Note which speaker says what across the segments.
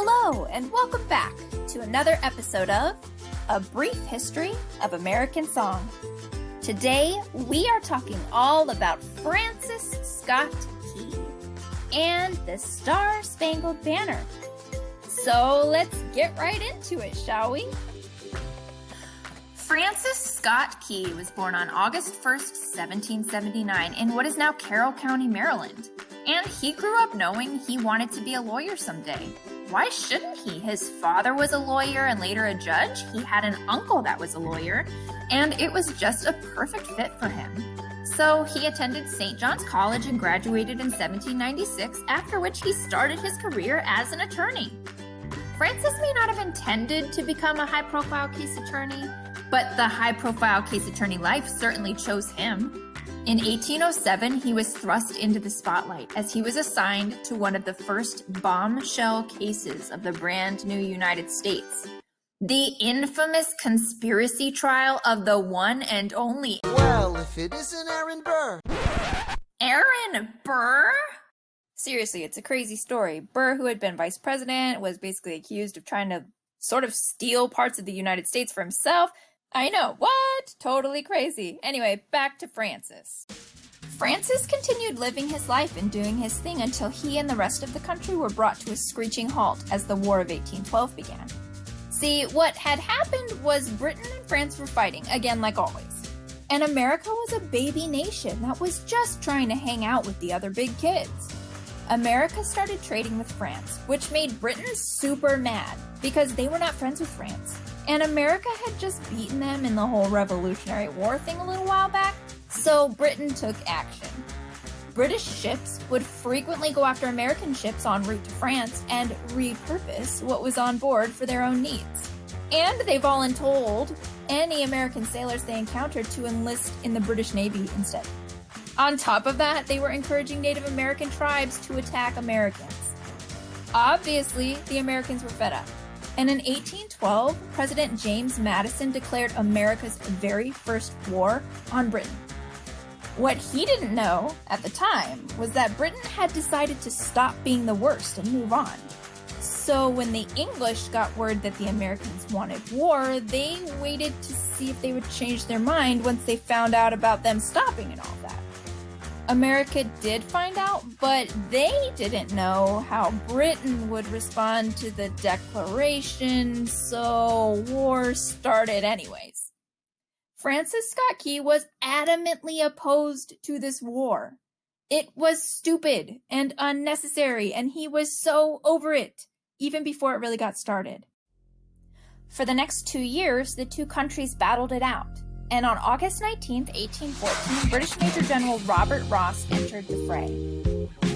Speaker 1: Hello, and welcome back to another episode of A Brief History of American Song. Today, we are talking all about Francis Scott Key and the Star-Spangled Banner. So let's get right into it, shall we? Francis Scott Key was born on August 1st, 1779 in what is now Carroll County, Maryland. And he grew up knowing he wanted to be a lawyer someday. Why shouldn't he? His father was a lawyer and later a judge. He had an uncle that was a lawyer, and it was just a perfect fit for him. So he attended St. John's College and graduated in 1796, after which he started his career as an attorney. Francis may not have intended to become a high-profile case attorney, but the high-profile case attorney life certainly chose him. In 1807, he was thrust into the spotlight as he was assigned to one of the first bombshell cases of the brand new United States. The infamous conspiracy trial of the one and only...
Speaker 2: Well, if it isn't Aaron Burr.
Speaker 1: Aaron Burr? Seriously, it's a crazy story. Burr, who had been vice president, was basically accused of trying to sort of steal parts of the United States for himself. I know, what? Totally crazy. Anyway, back to Francis. Francis continued living his life and doing his thing until he and the rest of the country were brought to a screeching halt as the War of 1812 began. See, what had happened was Britain and France were fighting, again like always. And America was a baby nation that was just trying to hang out with the other big kids. America started trading with France, which made Britain super mad because they were not friends with France. And America had just beaten them in the whole Revolutionary War thing a little while back, so Britain took action. British ships would frequently go after American ships en route to France and repurpose what was on board for their own needs. And they voluntold any American sailors they encountered to enlist in the British Navy instead. On top of that, they were encouraging Native American tribes to attack Americans. Obviously, the Americans were fed up. And in 1812, President James Madison declared America's very first war on Britain. What he didn't know at the time was that Britain had decided to stop being the worst and move on. So when the English got word that the Americans wanted war, they waited to see if they would change their mind once they found out about them stopping and all that. America did find out, but they didn't know how Britain would respond to the declaration, so war started anyways. Francis Scott Key was adamantly opposed to this war. It was stupid and unnecessary, and he was so over it, even before it really got started. For the next 2 years, the two countries battled it out. And on August 19, 1814, British Major General Robert Ross entered the fray.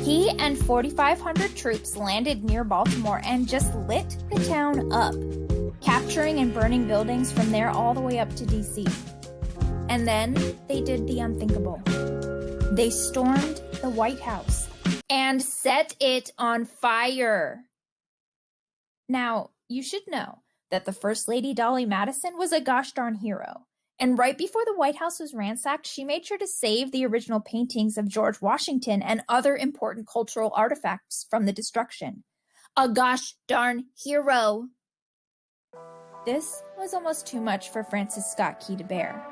Speaker 1: He and 4,500 troops landed near Baltimore and just lit the town up, capturing and burning buildings from there all the way up to D.C. And then they did the unthinkable. They stormed the White House and set it on fire. Now, you should know that the First Lady Dolly Madison was a gosh darn hero. And right before the White House was ransacked, she made sure to save the original paintings of George Washington and other important cultural artifacts from the destruction. A gosh darn hero. This was almost too much for Francis Scott Key to bear.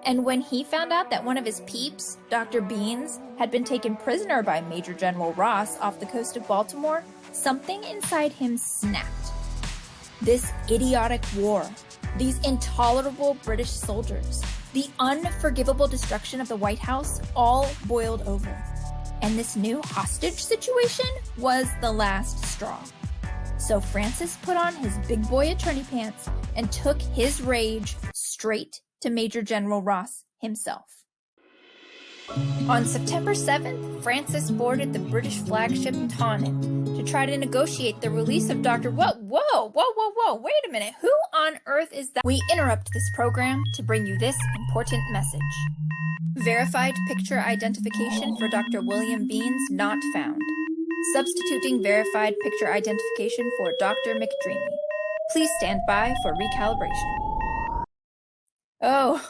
Speaker 1: And when he found out that one of his peeps, Dr. Beans, had been taken prisoner by Major General Ross off the coast of Baltimore, something inside him snapped. This idiotic war, these intolerable British soldiers, the unforgivable destruction of the White House all boiled over. And this new hostage situation was the last straw. So Francis put on his big boy attorney pants and took his rage straight to Major General Ross himself. On September 7th, Francis boarded the British flagship Detained to try to negotiate the release of Dr. Whoa, wait a minute, who on earth is that? We interrupt this program to bring you this important message. Verified picture identification for Dr. William Beans not found. Substituting verified picture identification for Dr. McDreamy. Please stand by for recalibration. Oh,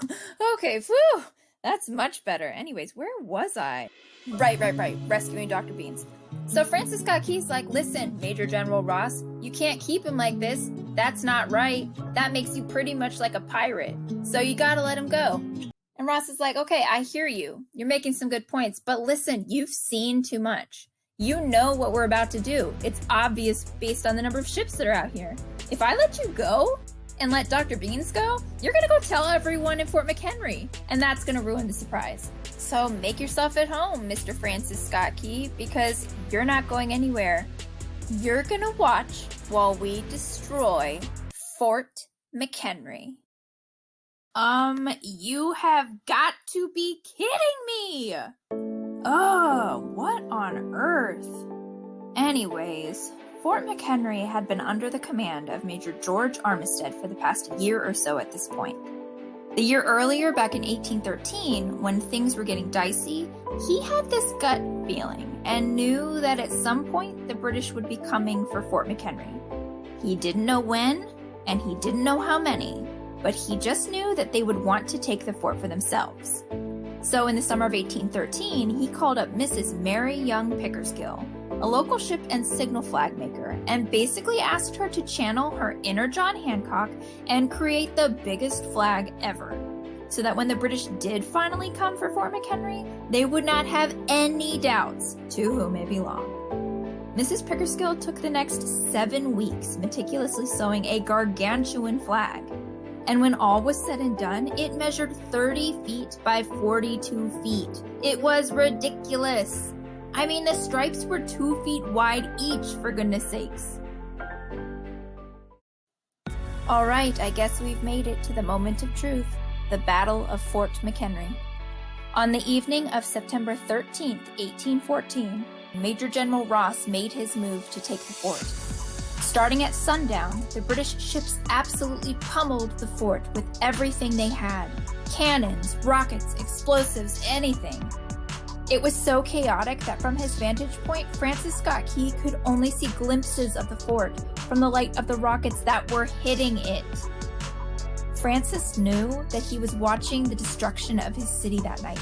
Speaker 1: okay, phew. That's much better. Anyways, where was I? Right. Rescuing Dr. Beans. So Francis Scott Key's like, listen, Major General Ross, you can't keep him like this. That's not right. That makes you pretty much like a pirate. So you gotta let him go. And Ross is like, okay, I hear you. You're making some good points, but listen, you've seen too much. You know what we're about to do. It's obvious based on the number of ships that are out here. If I let you go and let Dr. Beans go, you're gonna go tell everyone in Fort McHenry, and that's gonna ruin the surprise. So make yourself at home, Mr. Francis Scott Key, because you're not going anywhere. You're gonna watch while we destroy Fort McHenry. You have got to be kidding me! Oh, what on earth? Anyways, Fort McHenry had been under the command of Major George Armistead for the past year or so at this point. The year earlier, back in 1813, when things were getting dicey, he had this gut feeling and knew that at some point the British would be coming for Fort McHenry. He didn't know when, and he didn't know how many, but he just knew that they would want to take the fort for themselves. So in the summer of 1813, he called up Mrs. Mary Young Pickersgill, a local ship and signal flag maker, and basically asked her to channel her inner John Hancock and create the biggest flag ever, so that when the British did finally come for Fort McHenry, they would not have any doubts to whom it belonged. Mrs. Pickersgill took the next 7 weeks meticulously sewing a gargantuan flag. And when all was said and done, it measured 30 feet by 42 feet. It was ridiculous. I mean, the stripes were 2 feet wide each, for goodness sakes. Alright, I guess we've made it to the moment of truth, the Battle of Fort McHenry. On the evening of September 13th, 1814, Major General Ross made his move to take the fort. Starting at sundown, the British ships absolutely pummeled the fort with everything they had. Cannons, rockets, explosives, anything. It was so chaotic that from his vantage point, Francis Scott Key could only see glimpses of the fort from the light of the rockets that were hitting it. Francis knew that he was watching the destruction of his city that night,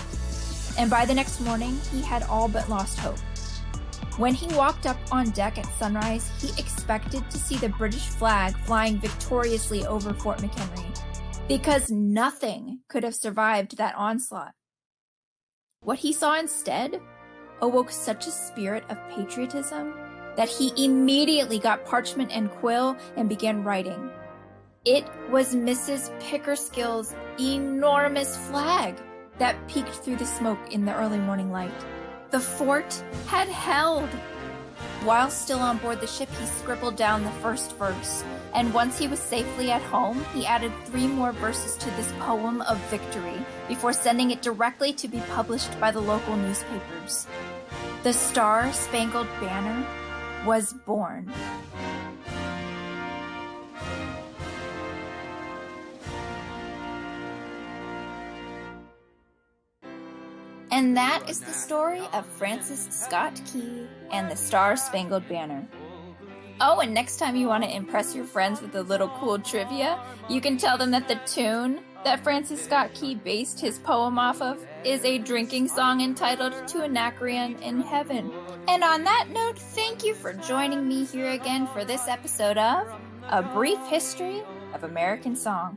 Speaker 1: and by the next morning, he had all but lost hope. When he walked up on deck at sunrise, he expected to see the British flag flying victoriously over Fort McHenry, because nothing could have survived that onslaught. What he saw instead awoke such a spirit of patriotism that he immediately got parchment and quill and began writing. It was Mrs. Pickersgill's enormous flag that peeked through the smoke in the early morning light. The fort had held. While still on board the ship, he scribbled down the first verse, and once he was safely at home, he added 3 more verses to this poem of victory before sending it directly to be published by the local newspapers. The Star Spangled Banner was born. And that is the story of Francis Scott Key and the Star Spangled Banner. Oh, and next time you want to impress your friends with a little cool trivia, you can tell them that the tune that Francis Scott Key based his poem off of is a drinking song entitled To Anacreon in Heaven. And on that note, thank you for joining me here again for this episode of A Brief History of American Song.